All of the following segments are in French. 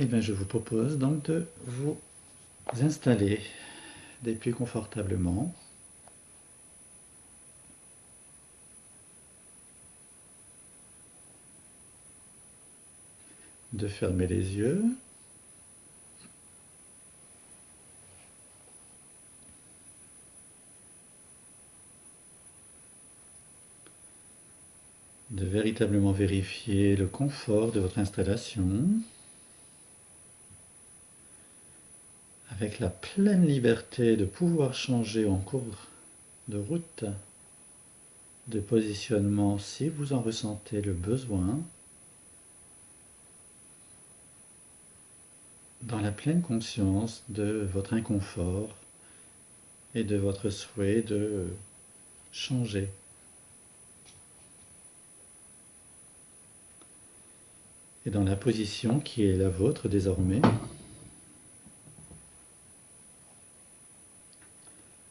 Eh bien, je vous propose donc de vous installer depuis confortablement, de fermer les yeux, de véritablement vérifier le confort de votre installation, avec la pleine liberté de pouvoir changer en cours de route de positionnement si vous en ressentez le besoin, dans la pleine conscience de votre inconfort et de votre souhait de changer. Et dans la position qui est la vôtre désormais,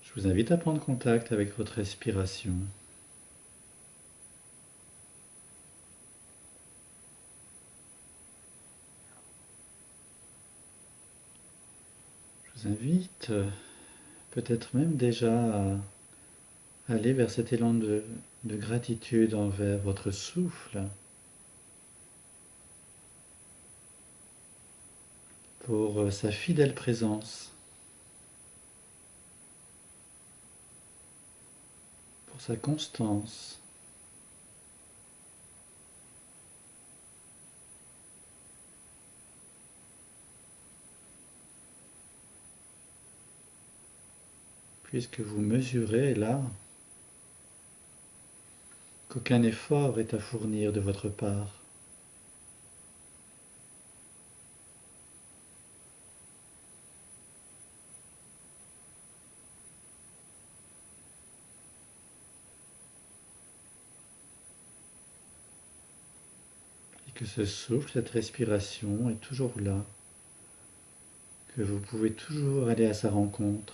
je vous invite à prendre contact avec votre respiration. Je vous invite peut-être même déjà à aller vers cet élan de gratitude envers votre souffle pour sa fidèle présence, pour sa constance. Puisque vous mesurez là qu'aucun effort est à fournir de votre part. Et que ce souffle, cette respiration est toujours là, que vous pouvez toujours aller à sa rencontre.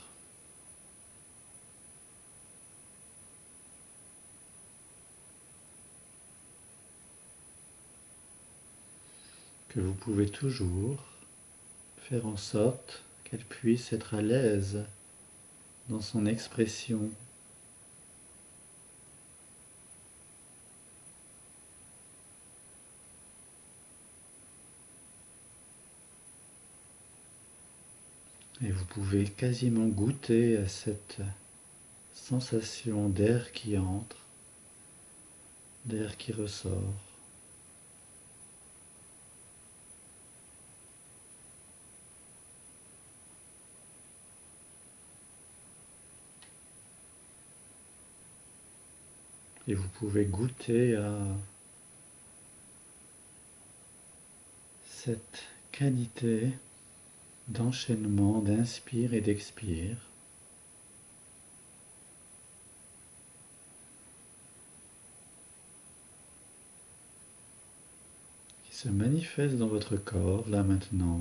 Que vous pouvez toujours faire en sorte qu'elle puisse être à l'aise dans son expression. Et vous pouvez quasiment goûter à cette sensation d'air qui entre, d'air qui ressort. Et vous pouvez goûter à cette qualité d'enchaînement d'inspire et d'expire qui se manifeste dans votre corps là maintenant.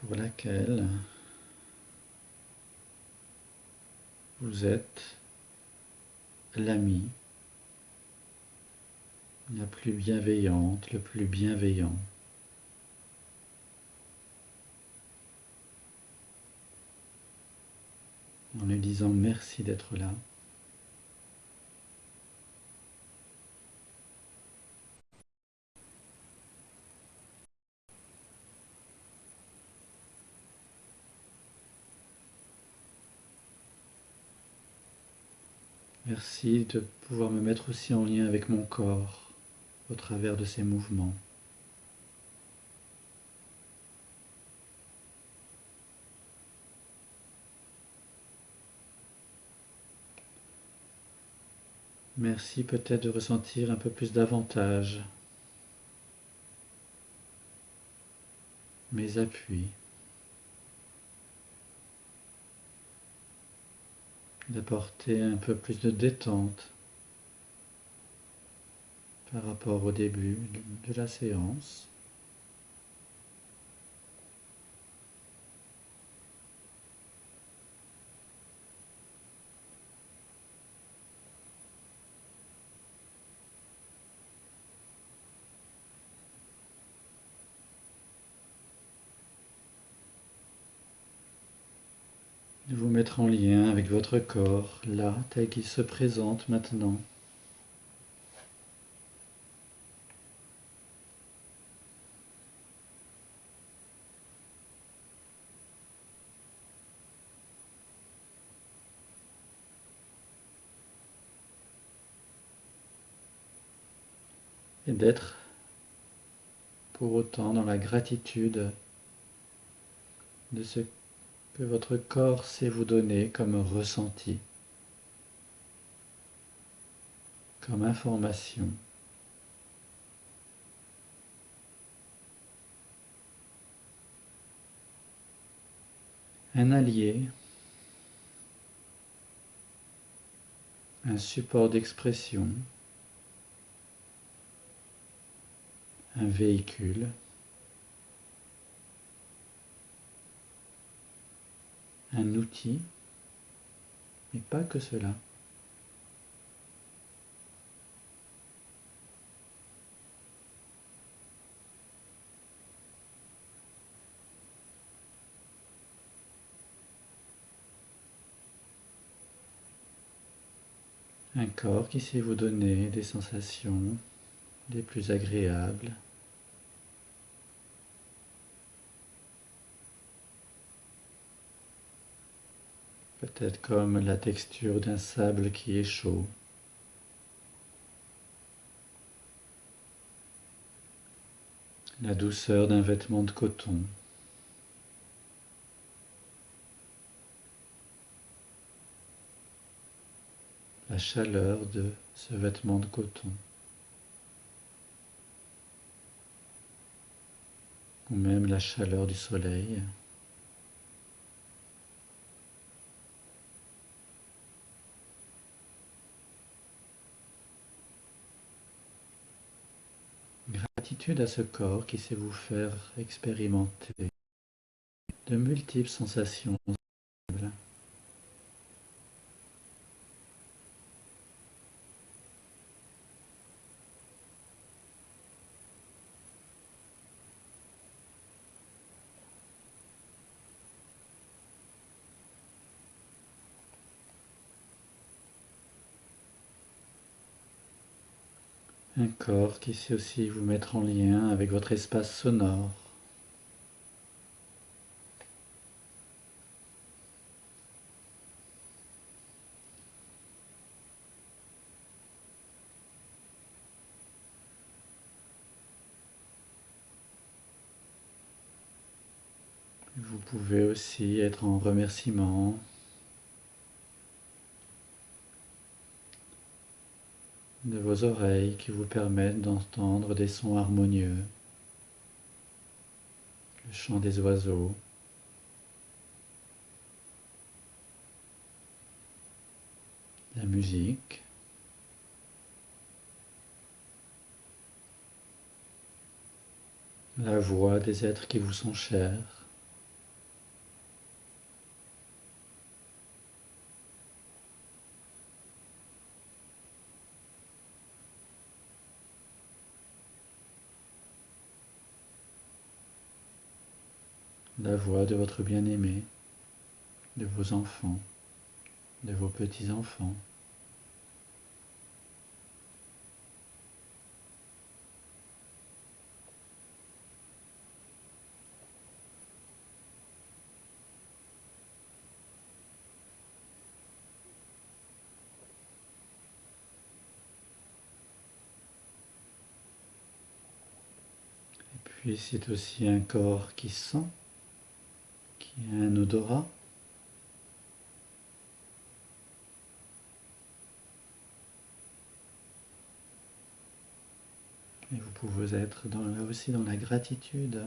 Pour laquelle vous êtes l'ami la plus bienveillante, le plus bienveillant. En lui disant merci d'être là. Merci de pouvoir me mettre aussi en lien avec mon corps au travers de ces mouvements. Merci peut-être de ressentir un peu plus davantage mes appuis, d'apporter un peu plus de détente par rapport au début de la séance. de vous mettre en lien avec votre corps, là, tel qu'il se présente maintenant. Et d'être pour autant dans la gratitude de ce que votre corps sait vous donner comme ressenti, comme information. Un allié, un support d'expression, un véhicule, un outil, mais pas que cela. Un corps qui sait vous donner des sensations les plus agréables, peut-être comme la texture d'un sable qui est chaud, la douceur d'un vêtement de coton, la chaleur de ce vêtement de coton, ou même la chaleur du soleil. Gratitude à ce corps qui sait vous faire expérimenter de multiples sensations. Un corps qui sait aussi vous mettre en lien avec votre espace sonore. Vous pouvez aussi être en remerciement de vos oreilles qui vous permettent d'entendre des sons harmonieux, le chant des oiseaux, la musique, la voix des êtres qui vous sont chers. La voix de votre bien-aimé, de vos enfants, de vos petits-enfants. Puis c'est aussi un corps qui sent, qui a un odorat. Et vous pouvez être là aussi dans la gratitude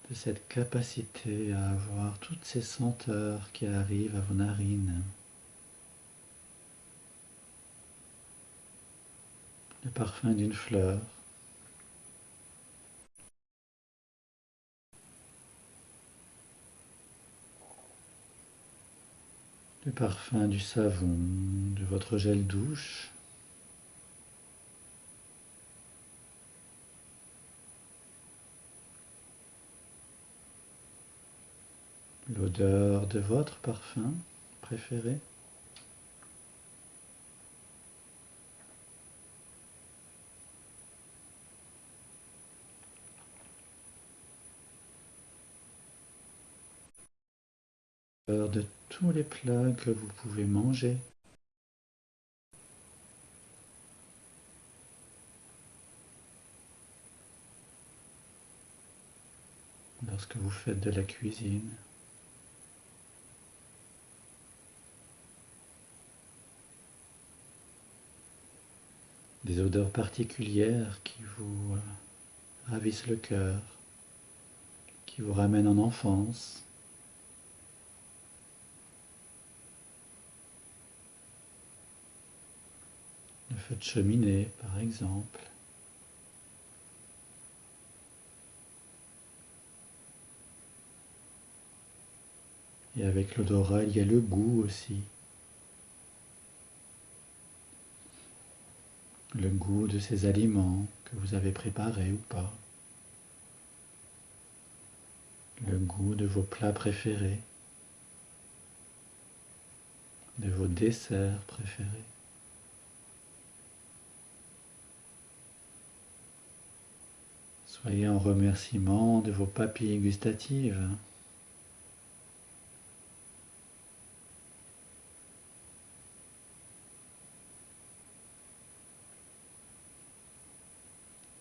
de cette capacité à avoir toutes ces senteurs qui arrivent à vos narines. Le parfum d'une fleur, le parfum du savon, de votre gel douche, l'odeur de votre parfum préféré. L'odeur de tous les plats que vous pouvez manger. Lorsque vous faites de la cuisine. Des odeurs particulières qui vous ravissent le cœur, qui vous ramènent en enfance. Le feu de cheminée, par exemple. Et avec l'odorat, il y a le goût aussi. Le goût de ces aliments que vous avez préparés ou pas. Le goût de vos plats préférés. De vos desserts préférés. Soyez en remerciement de vos papilles gustatives.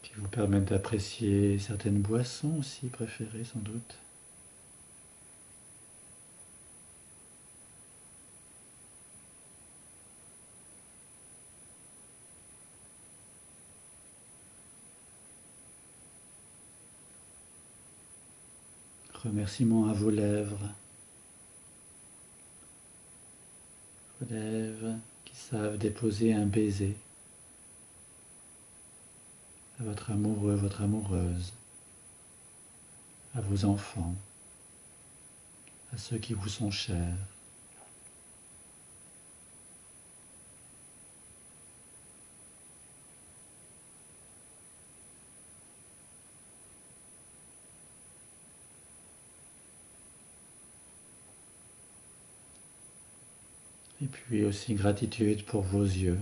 Qui vous permettent d'apprécier certaines boissons aussi préférées sans doute. Remerciement à vos lèvres. Vos lèvres qui savent déposer un baiser à votre amoureux, votre amoureuse, à vos enfants, à ceux qui vous sont chers. Et puis aussi gratitude pour vos yeux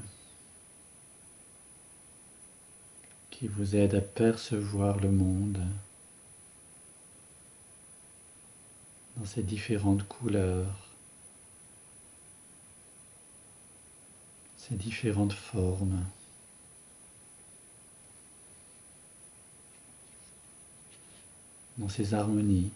qui vous aident à percevoir le monde dans ses différentes couleurs, ses différentes formes. Dans ses harmonies.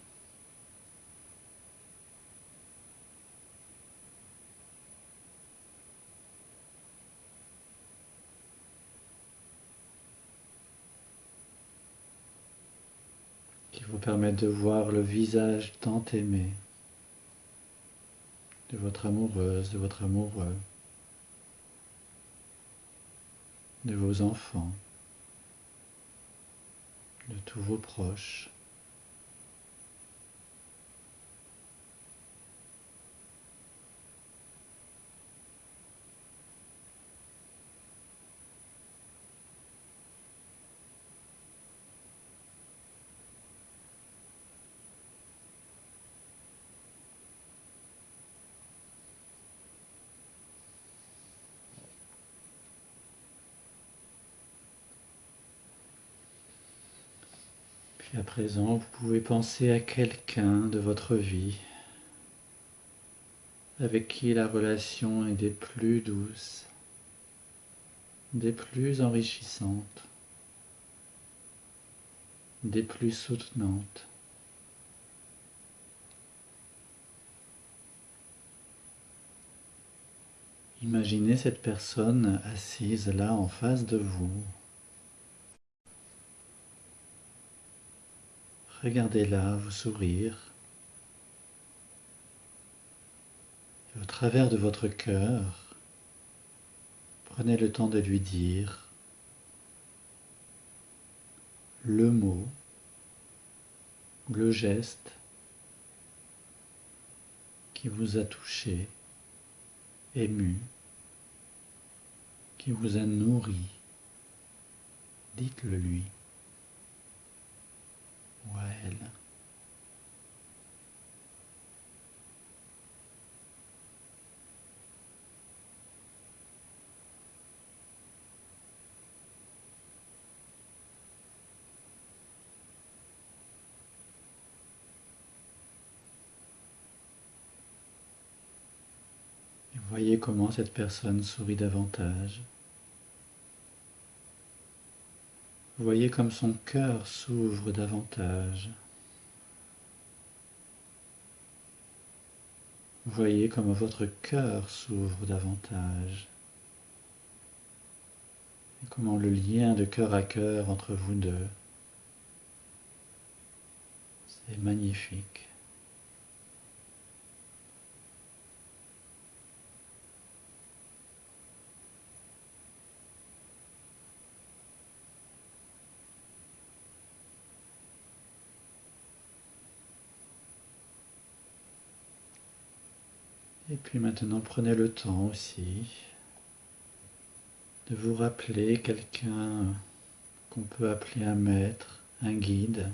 Qui vous permettent de voir le visage tant aimé de votre amoureuse, de votre amoureux, de vos enfants, de tous vos proches. Puis à présent, vous pouvez penser à quelqu'un de votre vie avec qui la relation est des plus douces, des plus enrichissantes, des plus soutenantes. Imaginez cette personne assise là en face de vous. Regardez-la vous sourire. Et au travers de votre cœur, prenez le temps de lui dire le mot ou le geste qui vous a touché, ému, qui vous a nourri. Dites-le lui ou à elle. Voyez comment cette personne sourit davantage. Voyez comme son cœur s'ouvre davantage. Voyez comme votre cœur s'ouvre davantage. Et comment le lien de cœur à cœur entre vous deux, c'est magnifique. Et puis maintenant, prenez le temps aussi de vous rappeler quelqu'un qu'on peut appeler un maître, un guide,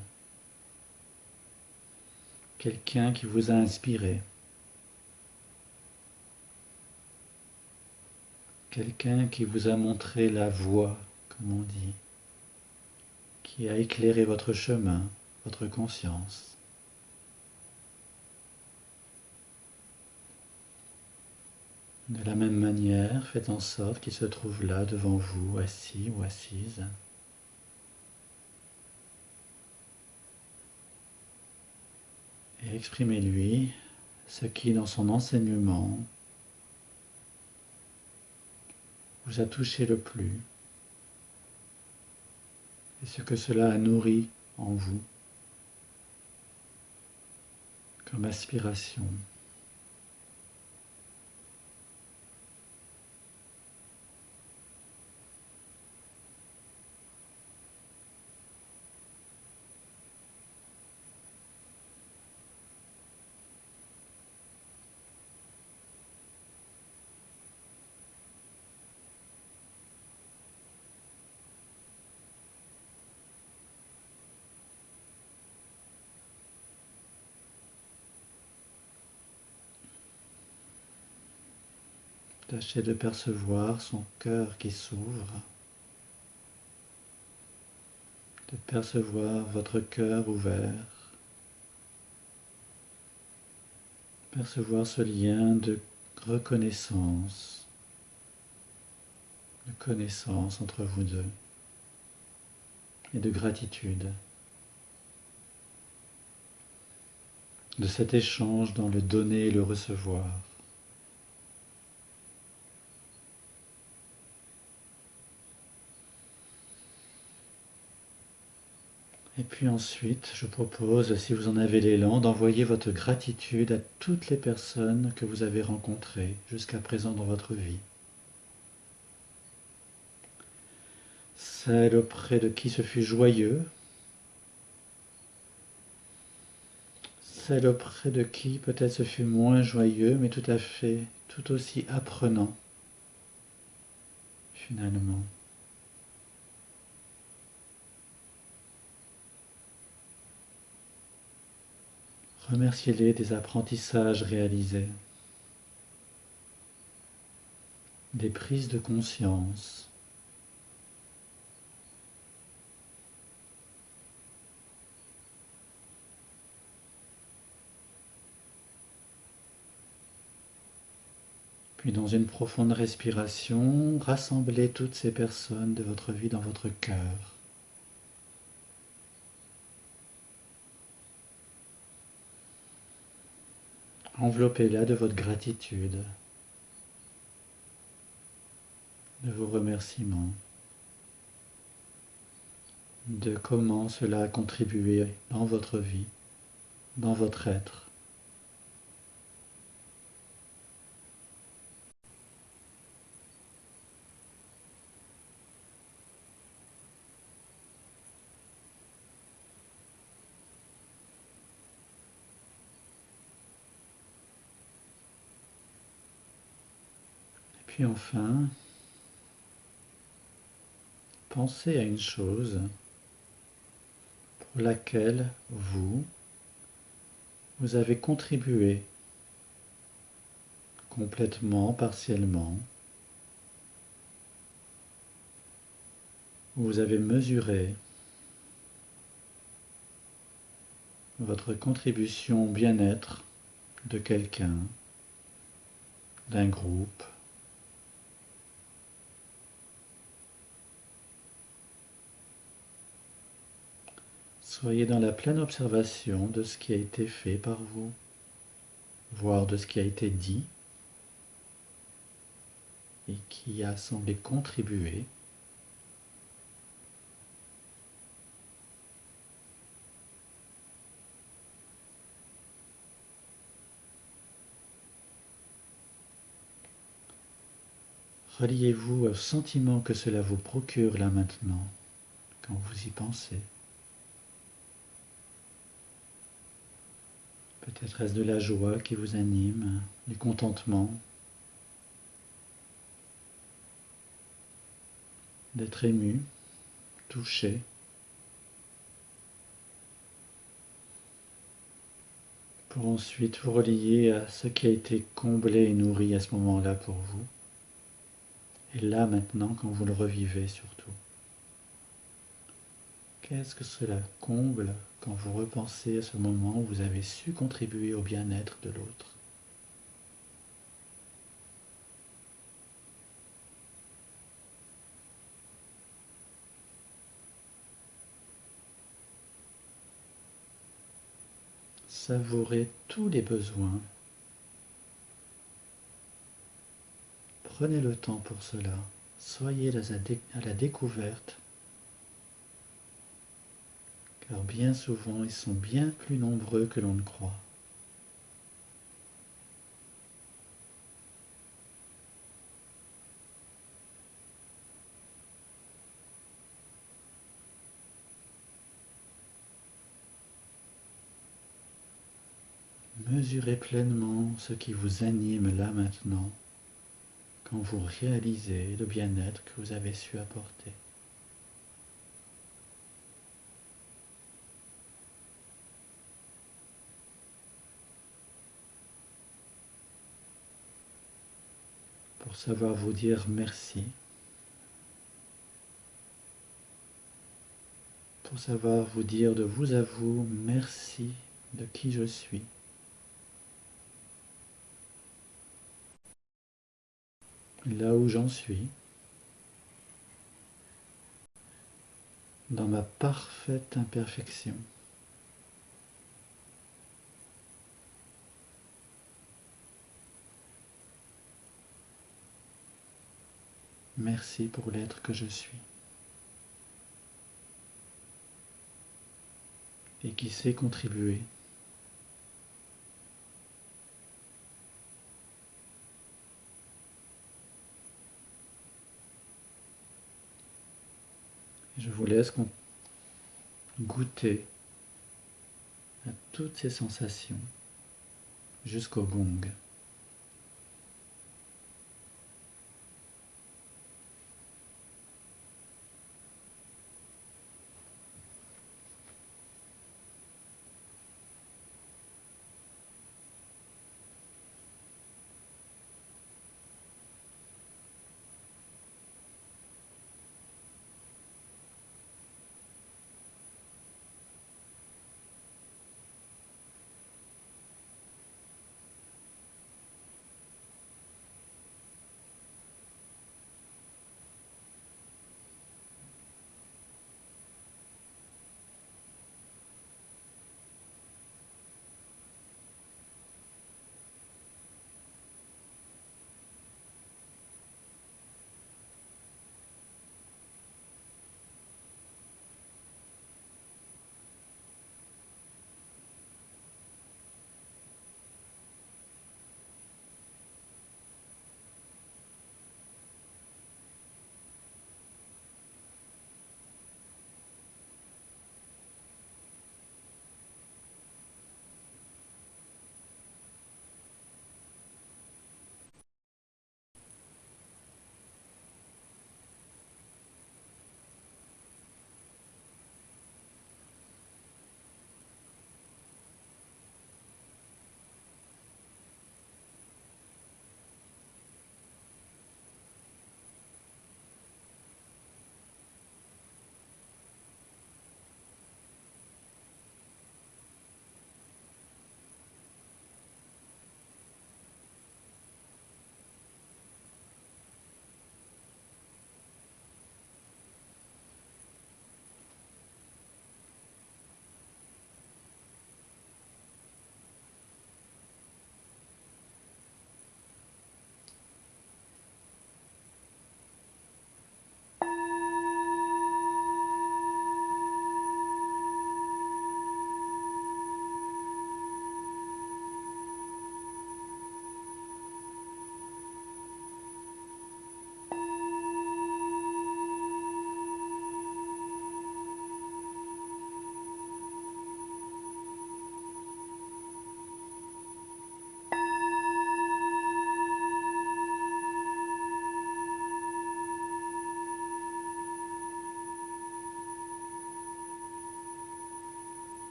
quelqu'un qui vous a inspiré, quelqu'un qui vous a montré la voie, comme on dit, qui a éclairé votre chemin, votre conscience. De la même manière, faites en sorte qu'il se trouve là devant vous, assis ou assise. Et exprimez-lui ce qui, dans son enseignement, vous a touché le plus, et ce que cela a nourri en vous comme aspiration. Tâchez de percevoir son cœur qui s'ouvre, de percevoir votre cœur ouvert, percevoir ce lien de reconnaissance, de connaissance entre vous deux et de gratitude, de cet échange dans le donner et le recevoir. Et puis ensuite, je propose, si vous en avez l'élan, d'envoyer votre gratitude à toutes les personnes que vous avez rencontrées jusqu'à présent dans votre vie. Celles auprès de qui ce fut joyeux, celles auprès de qui peut-être ce fut moins joyeux, mais tout à fait, tout aussi apprenant, finalement. Remerciez-les des apprentissages réalisés, des prises de conscience. Puis dans une profonde respiration, rassemblez toutes ces personnes de votre vie dans votre cœur. Enveloppez-la de votre gratitude, de vos remerciements, de comment cela a contribué dans votre vie, dans votre être. Et puis enfin, pensez à une chose pour laquelle vous avez contribué complètement, partiellement. Vous avez mesuré votre contribution au bien-être de quelqu'un, d'un groupe. Soyez dans la pleine observation de ce qui a été fait par vous, voire de ce qui a été dit et qui a semblé contribuer. Reliez-vous au sentiment que cela vous procure là maintenant, quand vous y pensez. Peut-être est-ce de la joie qui vous anime, du contentement, d'être ému, touché. Pour ensuite vous relier à ce qui a été comblé et nourri à ce moment-là pour vous. Et là maintenant, quand vous le revivez surtout. Qu'est-ce que cela comble quand vous repensez à ce moment où vous avez su contribuer au bien-être de l'autre? Savourez tous les besoins. Prenez le temps pour cela. Soyez à la découverte, car bien souvent ils sont bien plus nombreux que l'on ne croit. Mesurez pleinement ce qui vous anime là maintenant, quand vous réalisez le bien-être que vous avez su apporter. Pour savoir vous dire merci, pour savoir vous dire de vous à vous merci de qui je suis, là où j'en suis, dans ma parfaite imperfection. Merci pour l'être que je suis et qui sait contribuer. Je vous laisse goûter à toutes ces sensations jusqu'au gong.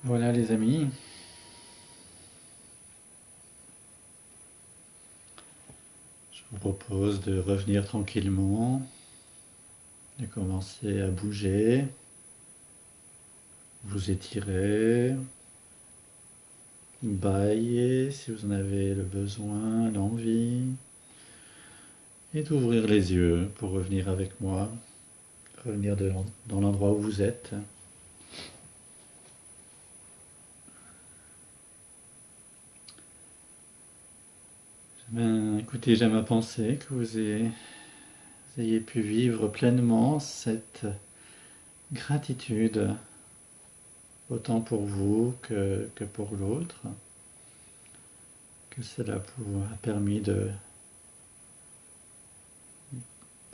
Voilà les amis, je vous propose de revenir tranquillement, de commencer à bouger, vous étirer, bailler si vous en avez le besoin, l'envie, et d'ouvrir les yeux pour revenir avec moi, revenir dans l'endroit où vous êtes. Écoutez, j'aime à penser que vous ayez pu vivre pleinement cette gratitude, autant pour vous que pour l'autre, que cela vous a permis de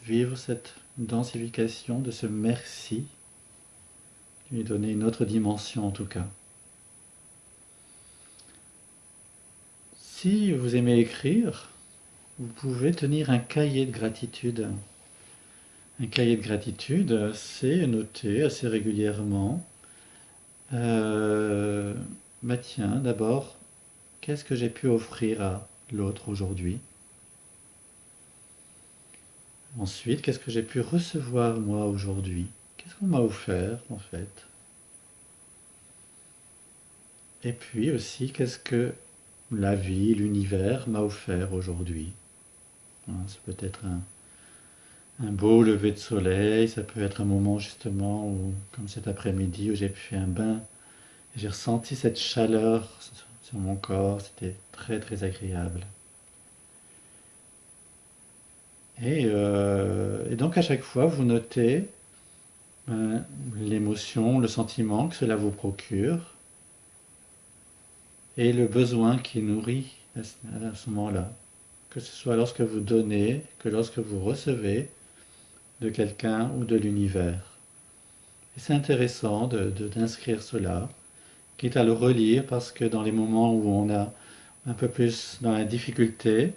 vivre cette densification de ce merci, lui donner une autre dimension en tout cas. Si vous aimez écrire, vous pouvez tenir un cahier de gratitude. Un cahier de gratitude, c'est noter assez régulièrement. Tiens, d'abord, qu'est-ce que j'ai pu offrir à l'autre aujourd'hui? Ensuite, qu'est-ce que j'ai pu recevoir moi aujourd'hui? Qu'est-ce qu'on m'a offert en fait? Et puis aussi, qu'est-ce que la vie, l'univers m'a offert aujourd'hui? Ça peut être un beau lever de soleil, ça peut être un moment justement où, comme cet après-midi, où j'ai fait un bain, et j'ai ressenti cette chaleur sur mon corps, c'était très très agréable. Et donc à chaque fois, vous notez l'émotion, le sentiment que cela vous procure et le besoin qui nourrit à ce moment-là. Que ce soit lorsque vous donnez, que lorsque vous recevez de quelqu'un ou de l'univers. Et c'est intéressant d'inscrire cela, quitte à le relire parce que dans les moments où on a un peu plus dans la difficulté,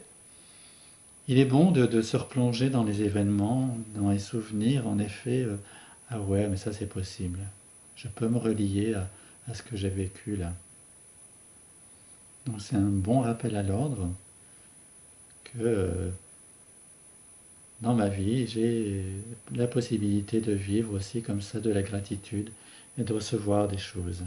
il est bon de se replonger dans les événements, dans les souvenirs, en effet, ah ouais, mais ça c'est possible. Je peux me relier à ce que j'ai vécu là. Donc c'est un bon rappel à l'ordre que dans ma vie, j'ai la possibilité de vivre aussi comme ça de la gratitude et de recevoir des choses.